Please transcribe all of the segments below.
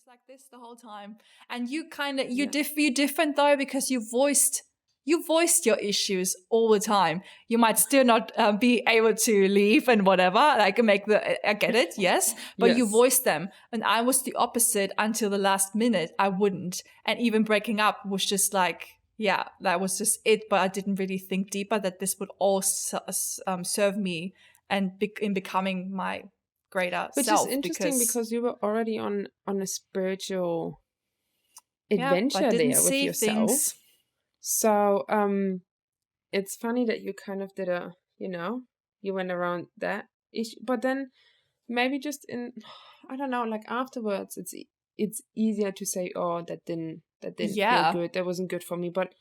was like this the whole time. And you you're different though, because you voiced your issues all the time. You might still not be able to leave and whatever, like I get it, yes, but you voiced them. And I was the opposite until the last minute. I wouldn't. And even breaking up was just like, yeah, that was just it. But I didn't really think deeper that this would all serve me and in becoming my greater Which self. Which is interesting because you were already on a spiritual adventure there with yourself. Things. So it's funny that you kind of did you went around that issue, but then maybe just I don't know, like afterwards it's easier to say, oh, that didn't feel good, that wasn't good for me. But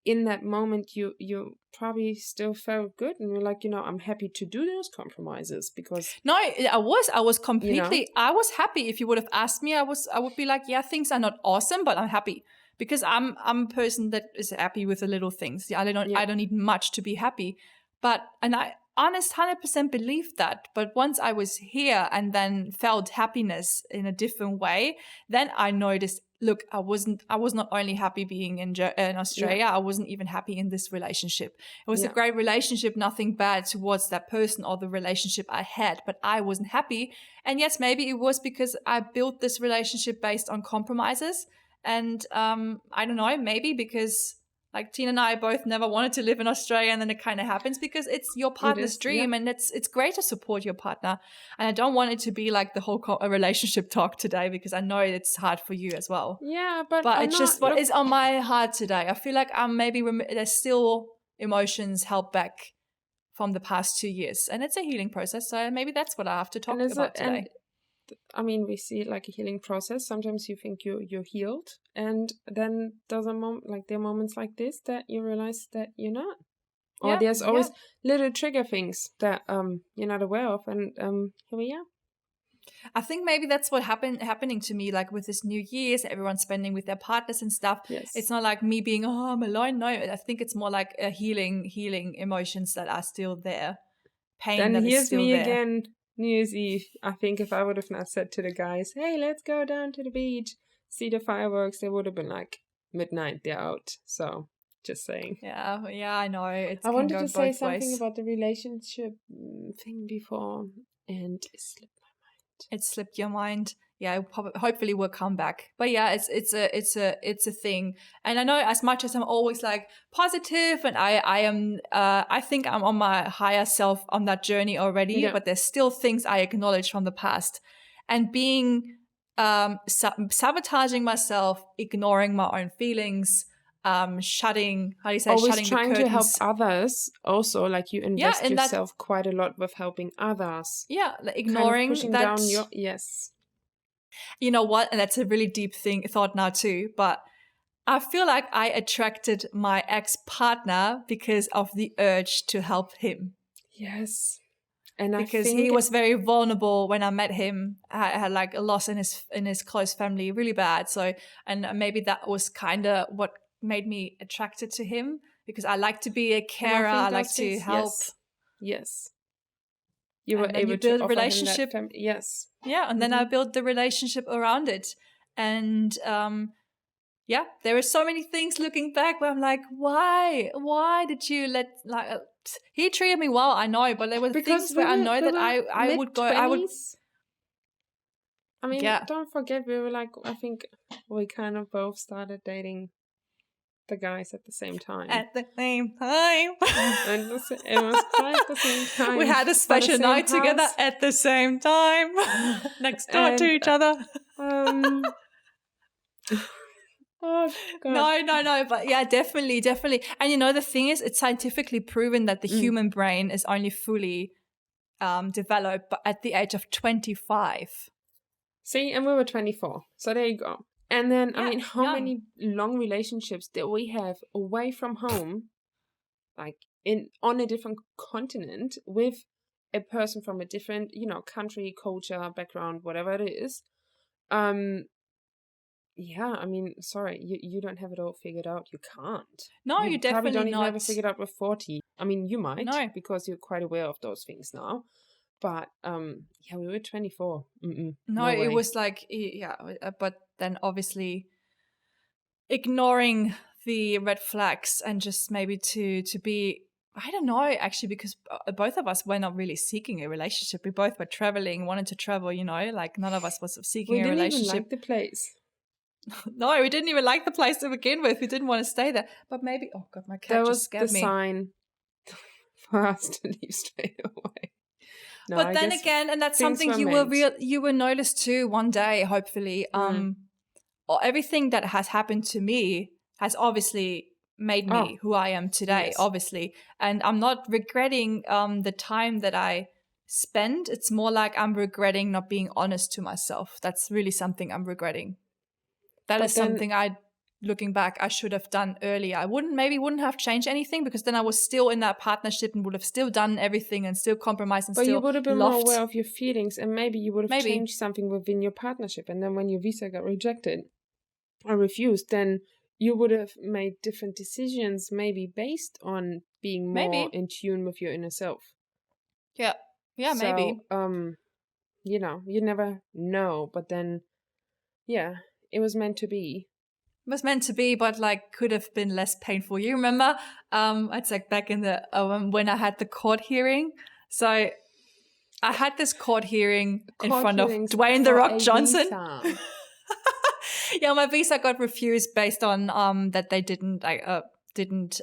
in that moment you probably still felt good and you're like, I'm happy to do those compromises because I was completely I was happy. If you would have asked me, I would be like, yeah, things are not awesome, but I'm happy. Because I'm a person that is happy with the little things. Yeah, I don't need much to be happy. And I 100% believed that. But once I was here and then felt happiness in a different way, then I noticed, look, I was not only happy being in Australia, I wasn't even happy in this relationship. It was a great relationship, nothing bad towards that person or the relationship I had, but I wasn't happy. And yes, maybe it was because I built this relationship based on compromises. And I don't know, maybe because like Tina and I both never wanted to live in Australia, and then it kind of happens because it's your partner's dream, and it's great to support your partner. And I don't want it to be like the whole relationship talk today, because I know it's hard for you as well. Yeah, but it's just what is on my heart today. I feel like I'm maybe there's still emotions held back from the past 2 years, and it's a healing process. So maybe that's what I have to talk about today. I mean, we see it like a healing process. Sometimes you think you're healed, and then there's there are moments like this that you realize that you're not. Or there's always little trigger things that you're not aware of, and here we are. I think maybe that's what happening to me, like with this New Year's, everyone's spending with their partners and stuff. Yes. It's not like me being, oh, I'm alone. No, I think it's more like a healing emotions that are still there. Pain then that is still there. Then here's me again. New Year's Eve, I think if I would have not said to the guys, hey, let's go down to the beach, see the fireworks, they would have been like, midnight, they're out. So, just saying. Yeah, I know. I wanted to say something about the relationship thing before, and it slipped my mind. It slipped your mind. Yeah, hopefully we'll come back. But yeah, it's a thing. And I know, as much as I'm always like positive, and I think I'm on my higher self on that journey already, but there's still things I acknowledge from the past. And being sabotaging myself, ignoring my own feelings, shutting the curtains. Always trying to help others also, like you invest yourself quite a lot with helping others. Yeah, like ignoring kind of pushing that. Down your, yes. You know what? And that's a really deep thought now too. But I feel like I attracted my ex-partner because of the urge to help him. Yes. And because he was very vulnerable when I met him. I had like a loss in his close family, really bad. So, and maybe that was kind of what made me attracted to him, because I like to be a carer. I like to help. Yes. You were able to build a relationship. Yes. Yeah, and then I built the relationship around it. And there are so many things looking back where I'm like, why did you let, like, he treated me well, I know, but there were things where I know that I would go, I mean, don't forget, we were like, I think we kind of both started dating the guys at the same time. At the same time. And it was quite the same time. We had a special night together at the same time. Next door to each other. Oh, God. No. But yeah, definitely. And the thing is, it's scientifically proven that the human brain is only fully developed at the age of 25. See, and we were 24. So there you go. And then, I mean, how many long relationships did we have away from home, like on a different continent, with a person from a different, country, culture, background, whatever it is. Yeah, I mean, sorry, you don't have it all figured out. You can't. No, you definitely don't even not. have it figured out with 40. I mean, you might, because you're quite aware of those things now. But we were 24. No, it was like, but then obviously ignoring the red flags and just maybe to be, I don't know, actually, because both of us were not really seeking a relationship. We both were traveling, wanted to travel, you know, like none of us was seeking a relationship. We didn't even like the place. No, we didn't even like the place to begin with. We didn't want to stay there. But maybe, oh God, my cat just scared me. That was the sign for us to leave straight away. No, but then again, and that's something you will notice too one day, hopefully. Everything that has happened to me has obviously made me who I am today, obviously. And I'm not regretting the time that I spent. It's more like I'm regretting not being honest to myself. That's really something I'm regretting. That is something looking back, I should have done earlier. I wouldn't have changed anything, because then I was still in that partnership and would have still done everything and still compromised and still you would have been more aware of your feelings, and maybe you would have changed something within your partnership. And then when your visa got rejected or refused, then you would have made different decisions, maybe based on being more in tune with your inner self. Yeah. Yeah, so, maybe. You know, you never know, but then, yeah, it was meant to be. It was meant to be, but like could have been less painful. You remember? It's like back in the when I had the court hearing. So I had this court hearing in front of Dwayne The Rock Johnson. Yeah, my visa got refused based on that they didn't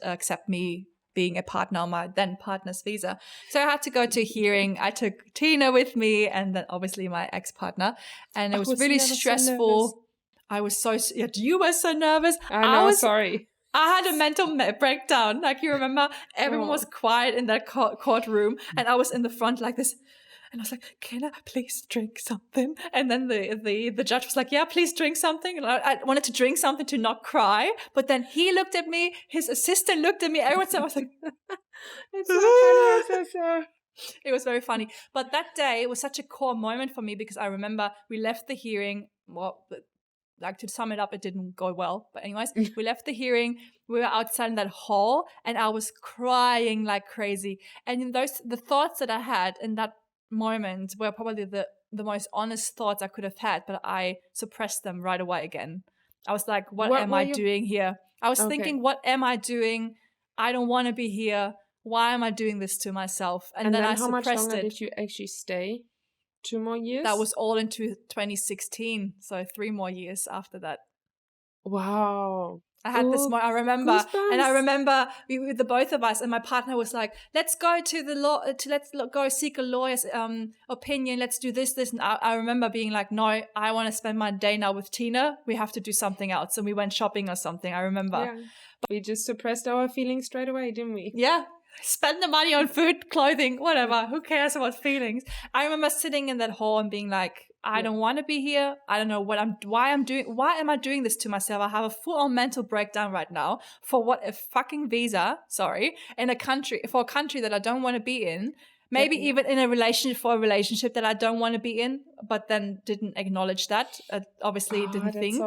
accept me being a partner on my then partner's visa. So I had to go to a hearing. I took Tina with me, and then obviously my ex-partner, and it was really stressful. So I was you were so nervous. I know, sorry. I had a mental breakdown. Like, you remember, everyone was quiet in that courtroom, and I was in the front like this. And I was like, can I please drink something? And then the judge was like, yeah, please drink something. And I wanted to drink something to not cry. But then he looked at me, his assistant looked at me, everyone said, I was like, it's so funny. It was very funny. But that day, it was such a core moment for me, because I remember we left the hearing. Well, like, to sum it up, it didn't go well. But anyways, we left the hearing. We were outside in that hall, and I was crying like crazy. And the thoughts that I had in that moment were probably the most honest thoughts I could have had, but I suppressed them right away again. I was like, what am I doing here? I was thinking, what am I doing? I don't want to be here. Why am I doing this to myself? And then I suppressed it. How much longer did you actually stay? 2 more years? That was all into 2016. So 3 more years after that. Wow. I had this more, I remember, goosebumps. And I remember the both of us, and my partner was like, let's go to the law, go seek a lawyer's opinion. Let's do this. And I remember being like, no, I want to spend my day now with Tina. We have to do something else. And we went shopping or something. I remember. Yeah. We just suppressed our feelings straight away, didn't we? Yeah. Spend the money on food, clothing, whatever. Who cares about feelings? I remember sitting in that hall and being like, I don't want to be here. I don't know why am I doing this to myself? I have a full-on mental breakdown right now for what a fucking visa, for a country that I don't want to be in. Maybe even in a relationship that I don't want to be in, but then didn't acknowledge that. Obviously didn't think.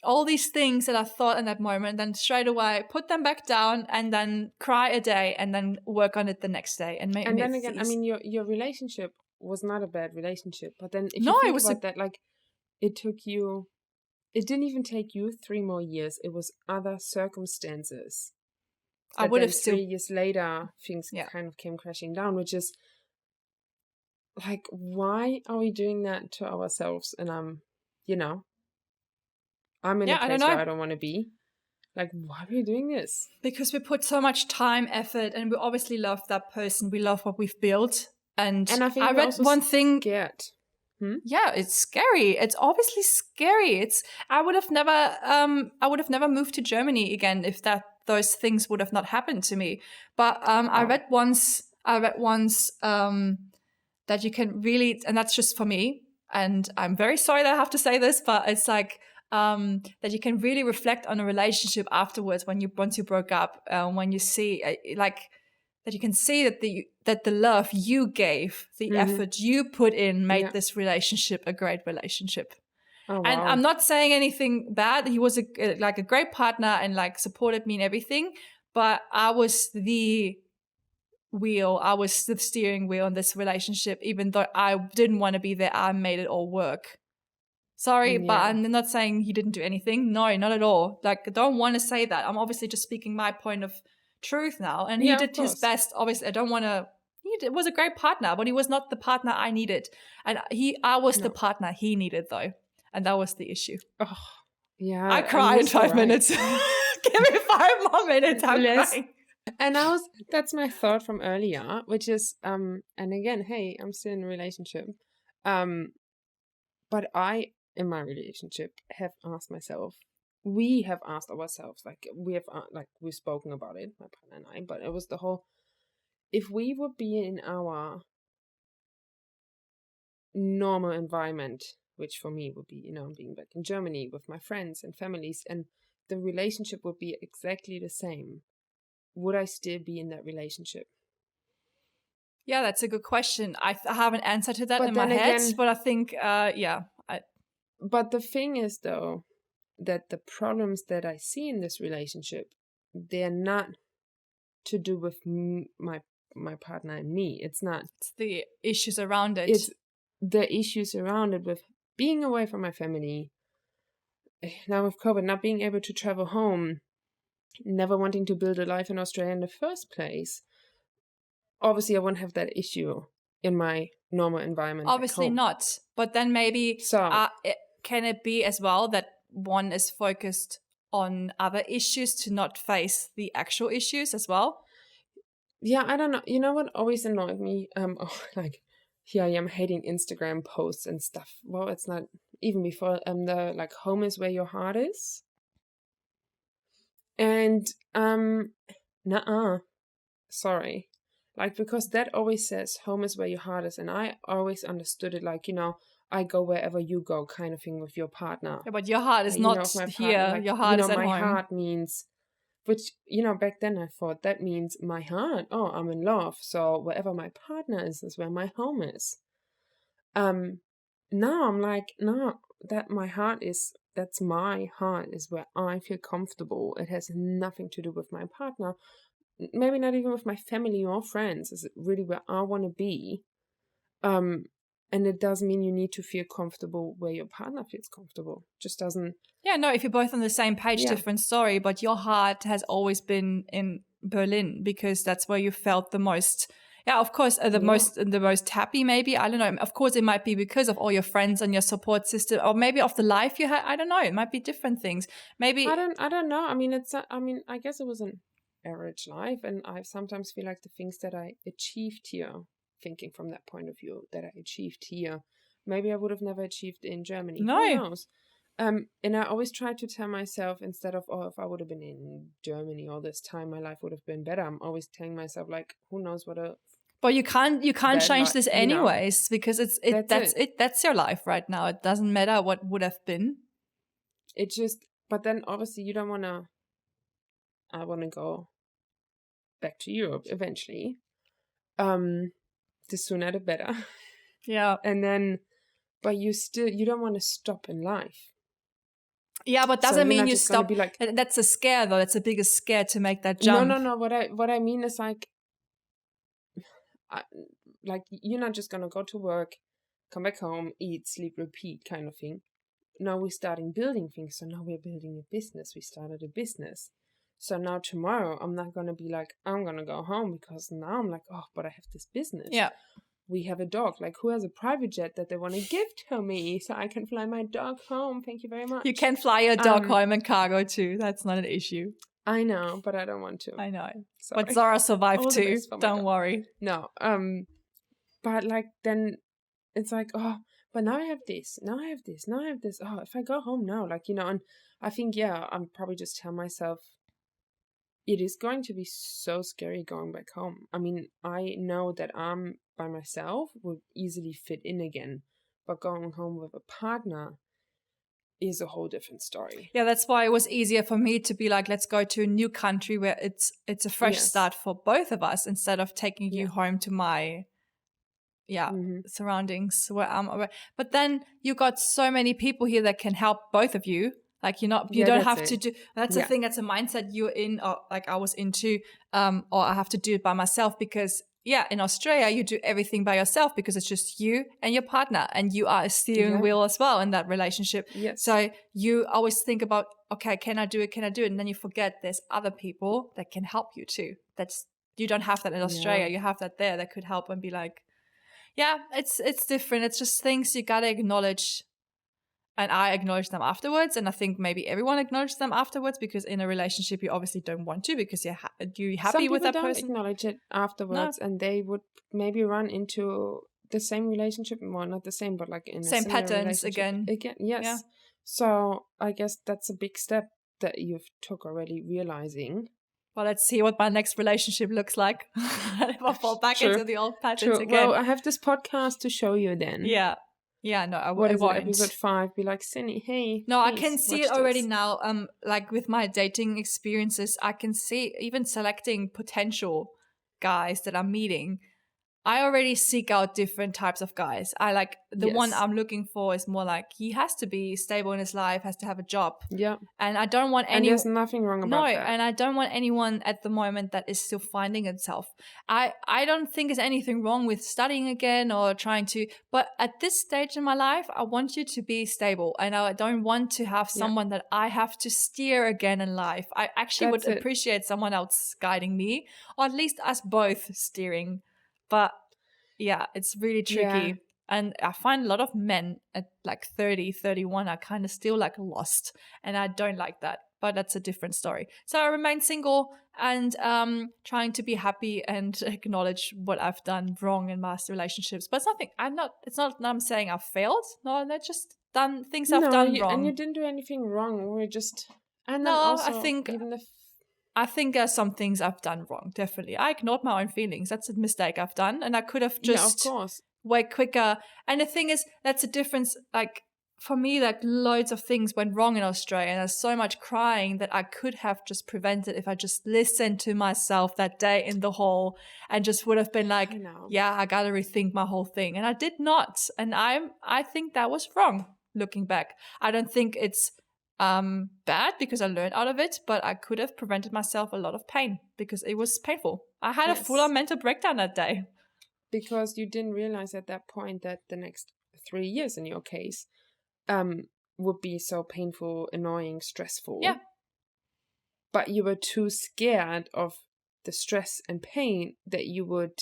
All these things that I thought in that moment, then straight away put them back down and then cry a day and then work on it the next day. And then again, I mean, your relationship was not a bad relationship, but then if you think about that, like, it didn't even take you 3 more years. It was other circumstances. I would have 3 years later, things kind of came crashing down, which is like, why are we doing that to ourselves? And I'm in a place where I don't want to be. Like, why are we doing this? Because we put so much time, effort, and we obviously love that person. We love what we've built. And I think I read one thing. Scared. Yeah, it's scary. It's obviously scary. I would have never moved to Germany again if those things would have not happened to me. But I read once that you can really, and that's just for me, and I'm very sorry that I have to say this, but it's like that you can really reflect on a relationship afterwards once you broke up, when you see that you can see that the love you gave, the effort you put in made this relationship a great relationship. Oh, wow. And I'm not saying anything bad. He was a great partner and like supported me and everything, but I was the steering wheel in this relationship. Even though I didn't want to be there, I made it all work. Sorry, but I'm not saying he didn't do anything. No, not at all. Like, I don't want to say that. I'm obviously just speaking my point of truth now. And he did his best. Obviously, I don't want to... He was a great partner, but he was not the partner I needed. And I was the partner he needed, though. And that was the issue. Oh, yeah. I cry in 5 minutes. Give me 5 more minutes. I'm crying. And that's my thought from earlier, which is, and again, hey, I'm still in a relationship. But I, in my relationship, have asked myself, we have asked ourselves, like we've spoken about it, my partner and I, but it was the whole, if we would be in our normal environment, which for me would be, being back in Germany with my friends and families, and the relationship would be exactly the same, would I still be in that relationship? Yeah, that's a good question. I have an answer to that in my head, but I think, But the thing is, though, that the problems that I see in this relationship, they're not to do with my partner and me. It's the issues around it. It's the issues around it with being away from my family. Now with COVID, not being able to travel home, never wanting to build a life in Australia in the first place. Obviously, I wouldn't have that issue in my normal environment. Obviously not. But then maybe can it be as well that one is focused on other issues to not face the actual issues as well? Yeah, I don't know. You know what always annoyed me? Here I am hating Instagram posts and stuff. Well, it's not even before the like home is where your heart is. And sorry. Like, because that always says home is where your heart is, and I always understood it like, I go wherever you go kind of thing with your partner. Yeah, but your heart is not here. Like, your heart is at my home. Heart means, which, back then I thought that means my heart. Oh, I'm in love. So wherever my partner is where my home is. Now I'm like, no, that's my heart is where I feel comfortable. It has nothing to do with my partner. Maybe not even with my family or friends. Is it really where I want to be? And it doesn't mean you need to feel comfortable where your partner feels comfortable. Just doesn't. Yeah, no, if you're both on the same page, different story. But your heart has always been in Berlin because that's where you felt the most. Yeah, of course, the most happy. Maybe, I don't know. Of course, it might be because of all your friends and your support system, or maybe of the life you had. I don't know. It might be different things. Maybe I don't know. I mean, I guess it was an average life, and I sometimes feel like the things that I achieved here, thinking from that point of view, that I achieved here, maybe I would have never achieved in Germany. No. Who knows? And I always try to tell myself, instead of, if I would have been in Germany all this time, my life would have been better. I'm always telling myself, like, who knows what a. But you can't change this anyways, because that's your life right now. It doesn't matter what would have been. It just, but then obviously you don't want to. I want to go back to Europe eventually. The sooner the better. Yeah. And then, but you don't want to stop in life. Yeah, but doesn't mean you stop. That's a scare, though. That's the biggest scare to make that jump. No. What I mean is like you're not just gonna go to work, come back home, eat, sleep, repeat kind of thing. Now we're starting building things. So now we're building a business. We started a business. So now tomorrow I'm not going to be like, I'm going to go home, because now I'm like, oh, but I have this business. Yeah. We have a dog. Like, who has a private jet that they want to give to me so I can fly my dog home? Thank you very much. You can fly your dog home in cargo too. That's not an issue. I know, but I don't want to. I know. Sorry. But Zara survived too. Don't worry. No. But like then it's like, oh, but now I have this. Now I have this. Now I have this. Oh, if I go home now, like, and I think, I'm probably just tell myself, it is going to be so scary going back home. I mean, I know that I'm by myself would easily fit in again, but going home with a partner is a whole different story. Yeah, that's why it was easier for me to be like, let's go to a new country where it's a fresh start for both of us, instead of taking you home to my surroundings where I'm. But then you got so many people here that can help both of you. Like, you don't have to do, that's the thing, that's a mindset you're in, or like I was into, or I have to do it by myself, because in Australia, you do everything by yourself because it's just you and your partner, and you are a steering wheel as well in that relationship. Yes. So you always think about, okay, can I do it? And then you forget there's other people that can help you too. You don't have that in Australia. You have that there that could help and be like, yeah, it's different. It's just things you got to acknowledge. And I acknowledge them afterwards. And I think maybe everyone acknowledges them afterwards, because in a relationship, you obviously don't want to, because you're happy with that person. Some people don't acknowledge it afterwards, and they would maybe run into the same relationship. Well, not the same, but like in same patterns again. Yes. Yeah. So I guess that's a big step that you've took already, realizing. Well, let's see what my next relationship looks like. If I fall back into the old patterns again. Well, I have this podcast to show you then. Yeah. Yeah, no, I won't. Episode 5, be like, Cindy, hey. No, I can see it already now. Like with my dating experiences, I can see even selecting potential guys that I'm meeting. I already seek out different types of guys. I like the one I'm looking for is more like, he has to be stable in his life, has to have a job. Yeah. And I don't want and there's nothing wrong about that. No, and I don't want anyone at the moment that is still finding itself. I don't think there's anything wrong with studying again or trying to, but at this stage in my life, I want you to be stable, and I don't want to have someone that I have to steer again in life. I actually would appreciate someone else guiding me, or at least us both steering. But yeah, it's really tricky. Yeah. And I find a lot of men at like 30, 31 are kind of still like lost. And I don't like that. But that's a different story. So I remain single and trying to be happy and acknowledge what I've done wrong in past relationships. But it's not that I'm saying I've failed. No, they're just done things I've done wrong. And you didn't do anything wrong. We're just... And no, also, I think there's some things I've done wrong, definitely. I ignored my own feelings. That's a mistake I've done. And I could have just way quicker. And the thing is, that's a difference. Like, for me, like, loads of things went wrong in Australia. And there's so much crying that I could have just prevented if I just listened to myself that day in the hall and just would have been like, I got to rethink my whole thing. And I did not. And I think that was wrong, looking back. I don't think it's bad because I learned out of it, but I could have prevented myself a lot of pain because it was painful. I had a full-on mental breakdown that day. Because you didn't realize at that point that the next 3 years in your case would be so painful, annoying, stressful. Yeah. But you were too scared of the stress and pain that you would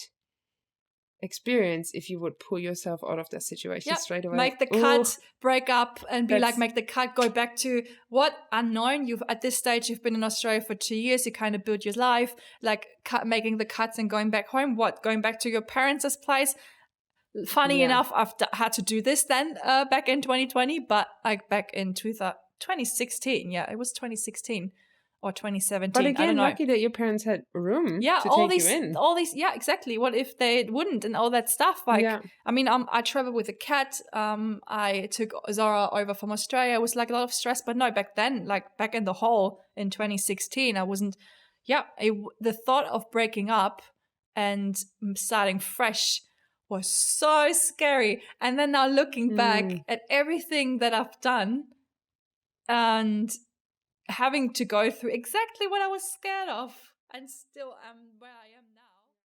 experience if you would pull yourself out of that situation straight away. Make the cut, break up, and make the cut, go back to what unknown. At this stage, you've been in Australia for 2 years. You kind of build your life, like making the cuts and going back home. Going back to your parents' place. Funny enough, I've had to do this then back in 2020, but like back in 2016. Yeah, it was 2016. Or 2017. But again, I don't know. Lucky that your parents had room to take you in. All these, exactly. What if they wouldn't and all that stuff? Like, I mean, I traveled with a cat. I took Zara over from Australia. It was like a lot of stress. But no, back then, like back in the hole in 2016, I wasn't, the thought of breaking up and starting fresh was so scary. And then now looking back at everything that I've done and having to go through exactly what I was scared of, and still am where I am.